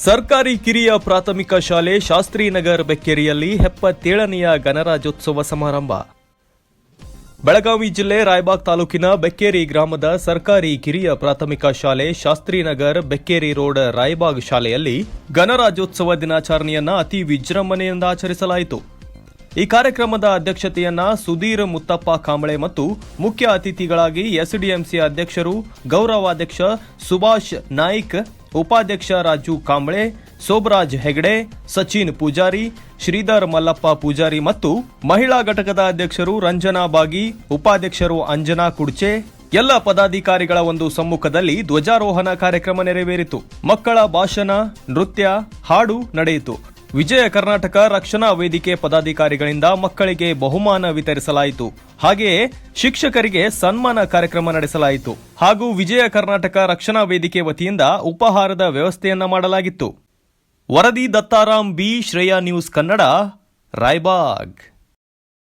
ಸರ್ಕಾರಿ ಕಿರಿಯ ಪ್ರಾಥಮಿಕ ಶಾಲೆ ಶಾಸ್ತ್ರಿನಗರ್ ಬೆಕ್ಕೇರಿಯಲ್ಲಿ 77ನೆಯ ಗಣರಾಜ್ಯೋತ್ಸವ ಸಮಾರಂಭ. ಬೆಳಗಾವಿ ಜಿಲ್ಲೆ ರಾಯಬಾಗ್ ತಾಲೂಕಿನ ಬೆಕ್ಕೇರಿ ಗ್ರಾಮದ ಸರ್ಕಾರಿ ಕಿರಿಯ ಪ್ರಾಥಮಿಕ ಶಾಲೆ ಶಾಸ್ತ್ರಿನಗರ್ ಬೆಕ್ಕೇರಿ ರೋಡ್ ರಾಯಬಾಗ್ ಶಾಲೆಯಲ್ಲಿ ಗಣರಾಜ್ಯೋತ್ಸವ ದಿನಾಚರಣೆಯನ್ನ ಅತಿ ವಿಜೃಂಭಣೆಯಿಂದ ಆಚರಿಸಲಾಯಿತು. ಈ ಕಾರ್ಯಕ್ರಮದ ಅಧ್ಯಕ್ಷತೆಯನ್ನ ಸುಧೀರ್ ಮುತ್ತಪ್ಪ ಕಾಂಬಳೆ ಮತ್ತು ಮುಖ್ಯ ಅತಿಥಿಗಳಾಗಿ ಎಸ್ಡಿಎಂಸಿ ಅಧ್ಯಕ್ಷರು, ಗೌರವಾಧ್ಯಕ್ಷ ಸುಭಾಷ್ ನಾಯ್ಕ್, ಉಪಾಧ್ಯಕ್ಷ ರಾಜು ಕಾಂಬಳೆ, ಸೋಬರಾಜ್ ಹೆಗಡೆ, ಸಚಿನ್ ಪೂಜಾರಿ, ಶ್ರೀಧರ್ ಮಲ್ಲಪ್ಪ ಪೂಜಾರಿ ಮತ್ತು ಮಹಿಳಾ ಘಟಕದ ಅಧ್ಯಕ್ಷರು ರಂಜನಾ ಬಾಗಿ, ಉಪಾಧ್ಯಕ್ಷರು ಅಂಜನಾ ಕುಡ್ಚೆ ಎಲ್ಲ ಪದಾಧಿಕಾರಿಗಳ ಒಂದು ಸಮ್ಮುಖದಲ್ಲಿ ಧ್ವಜಾರೋಹಣ ಕಾರ್ಯಕ್ರಮ ನೆರವೇರಿತು. ಮಕ್ಕಳ ಭಾಷಣ, ನೃತ್ಯ, ಹಾಡು ನಡೆಯಿತು. ವಿಜಯ ಕರ್ನಾಟಕ ರಕ್ಷಣಾ ವೇದಿಕೆ ಪದಾಧಿಕಾರಿಗಳಿಂದ ಮಕ್ಕಳಿಗೆ ಬಹುಮಾನ ವಿತರಿಸಲಾಯಿತು. ಹಾಗೆಯೇ ಶಿಕ್ಷಕರಿಗೆ ಸನ್ಮಾನ ಕಾರ್ಯಕ್ರಮ ನಡೆಸಲಾಯಿತು ಹಾಗೂ ವಿಜಯ ಕರ್ನಾಟಕ ರಕ್ಷಣಾ ವೇದಿಕೆ ವತಿಯಿಂದ ಉಪಹಾರದ ವ್ಯವಸ್ಥೆಯನ್ನ ಮಾಡಲಾಗಿತ್ತು. ವರದಿ ದತ್ತಾರಾಮ್ ಬಿ, ಶ್ರೇಯಾ ನ್ಯೂಸ್ ಕನ್ನಡ, ರಾಯಬಾಗ್.